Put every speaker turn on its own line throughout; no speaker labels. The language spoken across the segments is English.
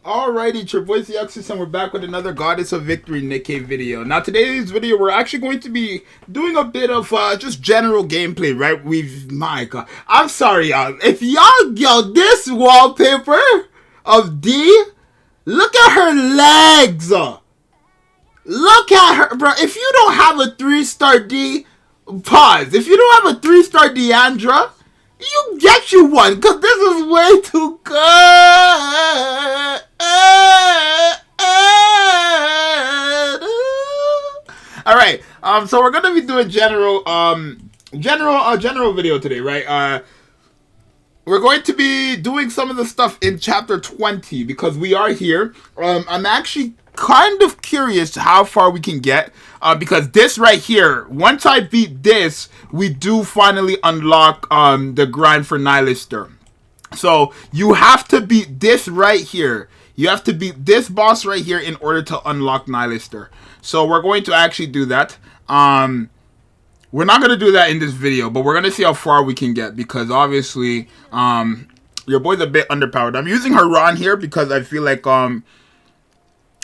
Alrighty, it's your boy Zxous, and we're back with another Goddess of Victory Nikke video. Now, today's video, we're actually going to be doing a bit of just general gameplay, right? My God, I'm sorry, y'all. If y'all, this wallpaper of D, look at her legs. Look at her, bro. If you don't have a 3-star D, pause. If you don't have a 3-star Deandra, you get you one, because this is way too good. Alright, so we're gonna be doing general video today, right? We're going to be doing some of the stuff in chapter 20, because we are here. I'm actually kind of curious how far we can get, because this right here, once I beat this, we do finally unlock the grind for Nihilister. So you have to beat this right here. You have to beat this boss right here in order to unlock Nihilister. So we're going to actually do that. We're not going to do that in this video, but we're going to see how far we can get, because obviously your boy's a bit underpowered. I'm using Haran here because I feel like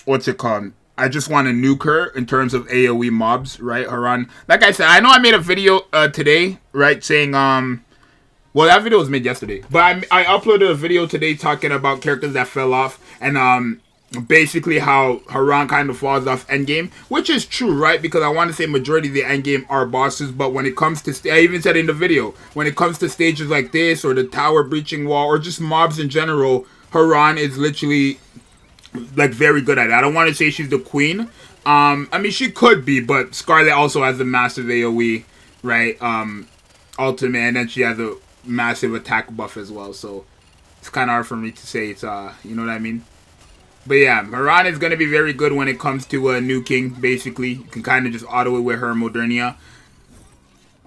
what's it called? I just want to nuke her in terms of AoE mobs, right? Haran. Like I said, I know I made a video today, right, saying well, that video was made yesterday, but I uploaded a video today talking about characters that fell off, and basically how Haran kind of falls off endgame, which is true, right? Because I want to say majority of the endgame are bosses, but when it comes to, I even said in the video, when it comes to stages like this, or the tower breaching wall, or just mobs in general, Haran is literally like very good at it. I don't want to say she's the queen. I mean, she could be, but Scarlet also has a massive AoE, right? Ultimate, and then she has a massive attack buff as well, so it's kind of hard for me to say it's you know what I mean. But yeah, Haran is going to be very good when it comes to nuking. Basically, you can kind of just auto it with her Modernia.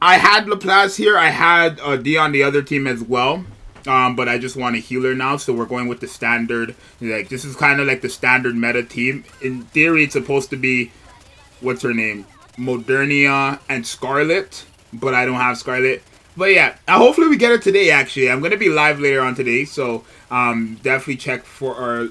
I had Laplace here, I had D on the other team as well, but I just want to heal her now, so we're going with the standard. Like, this is kind of like the standard meta team. In theory, it's supposed to be, what's her name, Modernia and Scarlet, but I don't have Scarlet. But yeah, hopefully we get her today, actually. I'm going to be live later on today, so definitely check for our,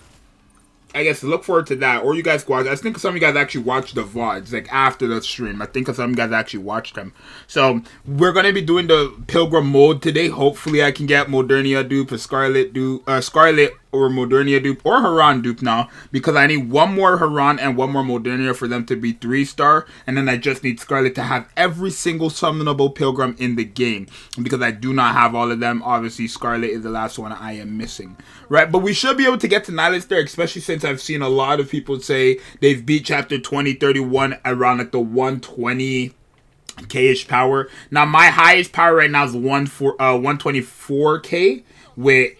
I guess, look forward to that. Or you guys watch. I think some of you guys actually watched the VODs, like, after the stream. I think some of you guys actually watched them. So, we're going to be doing the Pilgrim mode today. Hopefully, I can get Modernia dupe, a Scarlet dupe, Scarlet or Modernia dupe, or Haran dupe now. Because I need one more Haran and one more Modernia for them to be 3-star. And then I just need Scarlet to have every single summonable Pilgrim in the game. Because I do not have all of them. Obviously, Scarlet is the last one I am missing. Right, but we should be able to get to Nihilister, especially since I've seen a lot of people say they've beat chapter 2031 around like the 120k-ish power. Now, my highest power right now is 124k with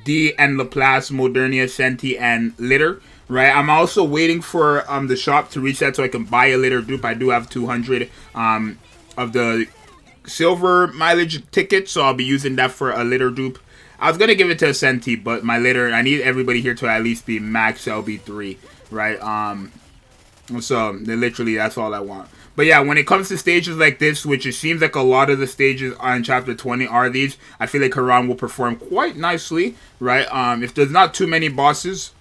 D and Laplace, Modernia, Senti, and Litter. Right, I'm also waiting for the shop to reset so I can buy a Litter dupe. I do have 200 of the silver mileage tickets, so I'll be using that for a Litter dupe. I was going to give it to a Senti, but my Litter, I need everybody here to at least be max LB3, right? So, literally, that's all I want. But yeah, when it comes to stages like this, which it seems like a lot of the stages on chapter 20 are these, I feel like Haran will perform quite nicely, right? If there's not too many bosses,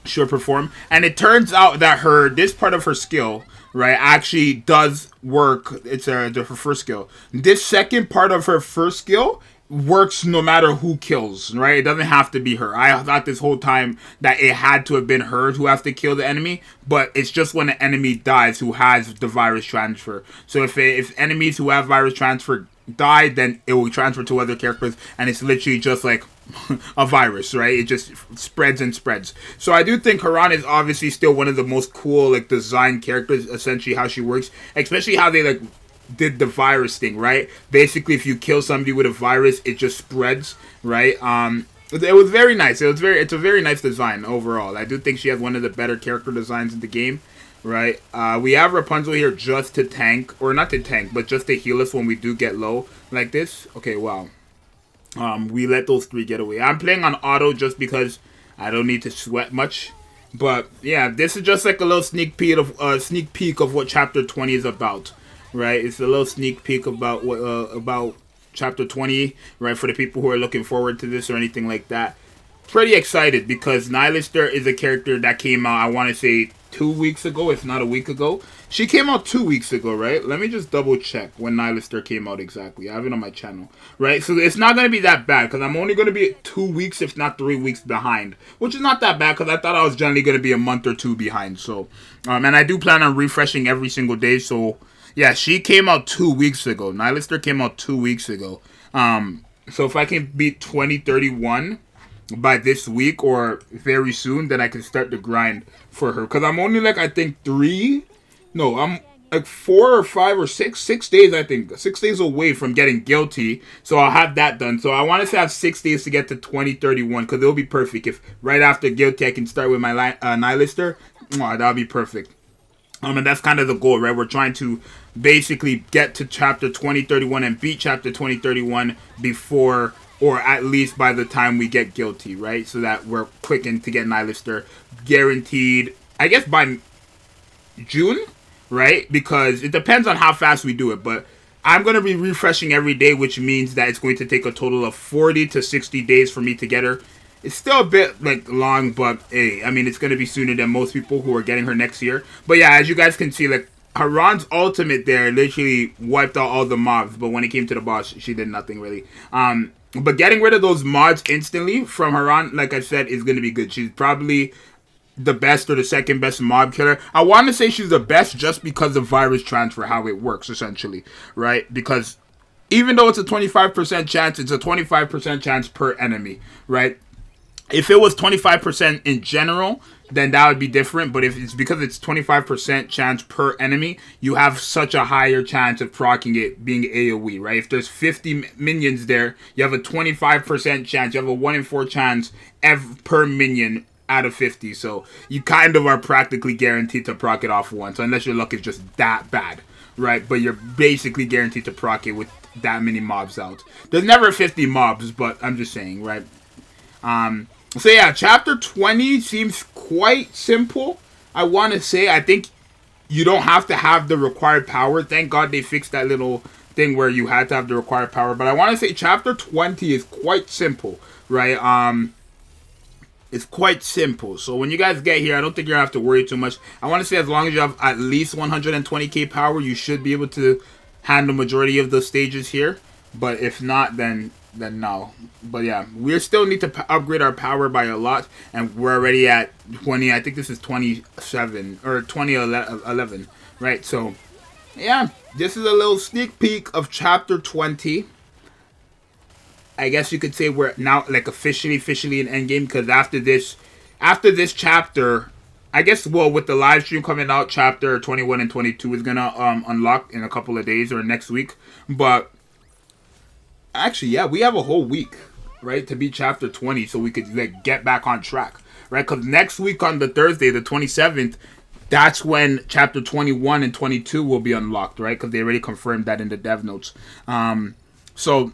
she'll perform. And it turns out that this part of her skill, right, actually does work. It's her first skill. This second part of her first skill works no matter who kills, right? It doesn't have to be her. I thought this whole time that it had to have been her who has to kill the enemy, but it's just when the enemy dies who has the virus transfer. So if enemies who have virus transfer die, then it will transfer to other characters, and it's literally just like a virus, right? It just spreads and spreads. So I do think Haran is obviously still one of the most cool, like, designed characters, essentially how she works, especially how they, like, did the virus thing, right? Basically, if you kill somebody with a virus, it just spreads, right? It was very nice. It's a very nice design overall. I do think she has one of the better character designs in the game, right? We have Rapunzel here just to tank, or not to tank, but just to heal us when we do get low like this. Okay, wow. We let those 3 get away. I'm playing on auto just because I don't need to sweat much. But yeah, this is just like a little sneak peek of what chapter 20 is about. Right, it's a little sneak peek about what chapter 20, right, for the people who are looking forward to this or anything like that. pretty excited because Nylister is a character that came out, I want to say 2 weeks ago, if not a week ago. She came out 2 weeks ago, right? Let me just double check when Nylister came out exactly. I have it on my channel, right? So it's not going to be that bad because I'm only going to be 2 weeks, if not 3 weeks behind, which is not that bad because I thought I was generally going to be a month or two behind. So, and I do plan on refreshing every single day. So, yeah, she came out 2 weeks ago. Nylister came out 2 weeks ago. So if I can beat 2031 by this week or very soon, then I can start the grind for her. Because I'm only like, I think I'm like 4 or 5 or 6 days, I think. 6 days away from getting guilty. So I'll have that done. So I want to have 6 days to get to 2031 because it'll be perfect. If right after guilty I can start with my Nylister, that'll be perfect. And that's kind of the goal, right? We're trying to basically get to chapter 2031 and beat chapter 2031 before, or at least by the time we get guilty, right? So that we're quickened to get Nylister guaranteed, I guess by June, right? Because it depends on how fast we do it, but I'm going to be refreshing every day, which means that it's going to take a total of 40 to 60 days for me to get her. It's still a bit like long, but hey, I mean, it's going to be sooner than most people who are getting her next year. But yeah, as you guys can see, like Haran's ultimate there literally wiped out all the mobs, but when it came to the boss, she did nothing really. But getting rid of those mods instantly from Haran, like I said, is going to be good. She's probably the best or the second best mob killer. I want to say she's the best just because of virus transfer, how it works essentially, right? Because even though it's a 25% chance, it's a 25% chance per enemy, right? If it was 25% in general, then that would be different. But if it's because it's 25% chance per enemy, you have such a higher chance of proccing it being AoE, right? If there's 50 minions there, you have a 25% chance. You have a 1 in 4 chance per minion out of 50. So you kind of are practically guaranteed to proc it off once, unless your luck is just that bad, right? But you're basically guaranteed to proc it with that many mobs out. There's never 50 mobs, but I'm just saying, right? So yeah, chapter 20 seems quite simple. I want to say, I think you don't have to have the required power. Thank God they fixed that little thing where you had to have the required power. But I want to say chapter 20 is quite simple, right? It's quite simple. So when you guys get here, I don't think you're going to have to worry too much. I want to say as long as you have at least 120k power, you should be able to handle the majority of the stages here. But if not, then no. But yeah, we still need to upgrade our power by a lot, and we're already at 20. I think this is 27 or 2011, right? So yeah, this is a little sneak peek of chapter 20. I guess you could say we're now like officially in endgame, because after this chapter, I guess, well, with the live stream coming out, chapter 21 and 22 is gonna unlock in a couple of days or next week. But actually, yeah, we have a whole week, right, to beat chapter 20, so we could like get back on track, right? Because next week on the Thursday, the 27th, that's when chapter 21 and 22 will be unlocked, right? Because they already confirmed that in the dev notes. So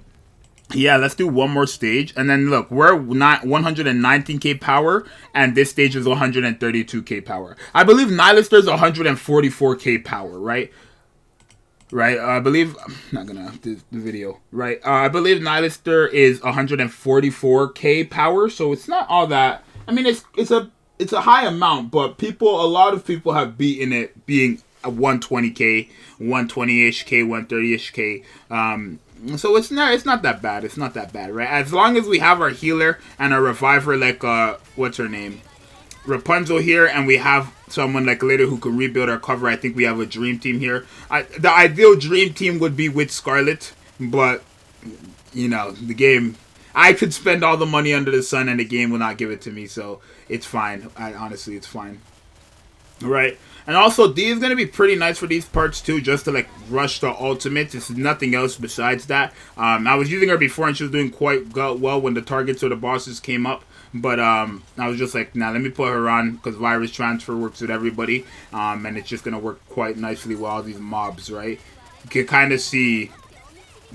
yeah, let's do one more stage, and then look, we're not 119k power, and this stage is 132k power. I believe Nylister's 144k power, right? Right, I believe, I'm not gonna do the video, right? I believe Nylister is 144k power, so it's not all that. I mean, it's a high amount, but a lot of people have beaten it being a 120k, 120ish k, 130ish k. So it's not that bad. It's not that bad, right? As long as we have our healer and a reviver like what's her name, Rapunzel here, and we have someone like later who can rebuild our cover. I think we have a dream team here. The ideal dream team would be with Scarlet, but you know, the game, I could spend all the money under the sun and the game will not give it to me, so it's fine. Honestly, it's fine. Right. And also, D is going to be pretty nice for these parts too, just to like rush the ultimates. This is nothing else besides that. I was using her before and she was doing quite well when the targets or the bosses came up. But I was just like, nah, let me put her on because virus transfer works with everybody. And it's just going to work quite nicely with all these mobs, right? You can kind of see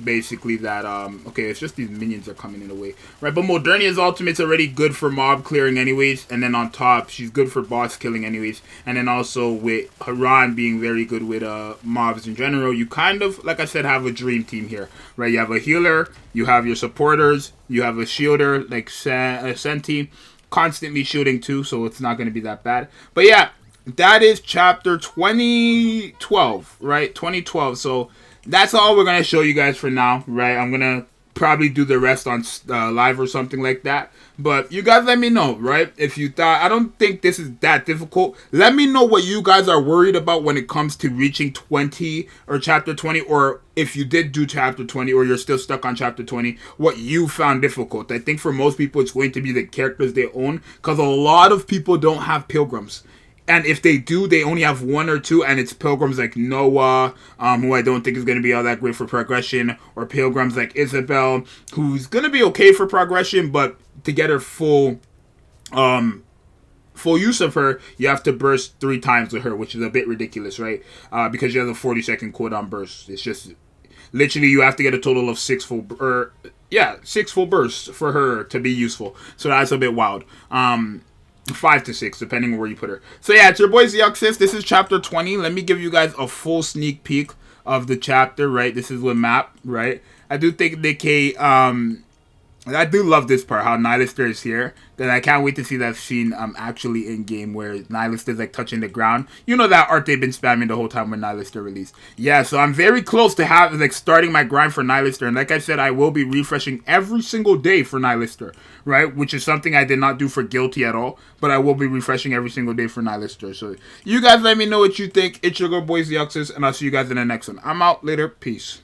basically that, okay, it's just these minions are coming in the way, right? But Modernia's ultimate's already good for mob clearing anyways, and then on top, she's good for boss killing anyways, and then also with Haran being very good with mobs in general, you kind of, like I said, have a dream team here, right? You have a healer, you have your supporters, you have a shielder, like Senti, constantly shooting too, so it's not going to be that bad. But yeah, that is chapter 2012, right? 2012, so that's all we're going to show you guys for now, right? I'm going to probably do the rest on live or something like that. But you guys let me know, right? If you thought, I don't think this is that difficult. Let me know what you guys are worried about when it comes to reaching 20 or chapter 20. Or if you did do chapter 20 or you're still stuck on chapter 20, what you found difficult. I think for most people, it's going to be the characters they own. Because a lot of people don't have pilgrims. And if they do, they only have one or two, and it's pilgrims like Noah, who I don't think is going to be all that great for progression, or pilgrims like Isabel, who's going to be okay for progression, but to get her full use of her, you have to burst 3 times with her, which is a bit ridiculous, right? Because you have a 40-second cooldown burst. It's just, literally, you have to get a total of 6 full bursts for her to be useful. So that's a bit wild. 5 to 6, depending on where you put her. So yeah, it's your boy Zxous. This is chapter 20. Let me give you guys a full sneak peek of the chapter, right? This is with map, right? I do think Nikke, I do love this part, how Nylister is here. Then I can't wait to see that scene actually in game where Nylister is like touching the ground. You know that art they've been spamming the whole time when Nylister released. Yeah, so I'm very close to starting my grind for Nylister. And like I said, I will be refreshing every single day for Nylister, right? Which is something I did not do for Guilty at all. But I will be refreshing every single day for Nylister. So you guys let me know what you think. It's your good boy Zxous, and I'll see you guys in the next one. I'm out. Later. Peace.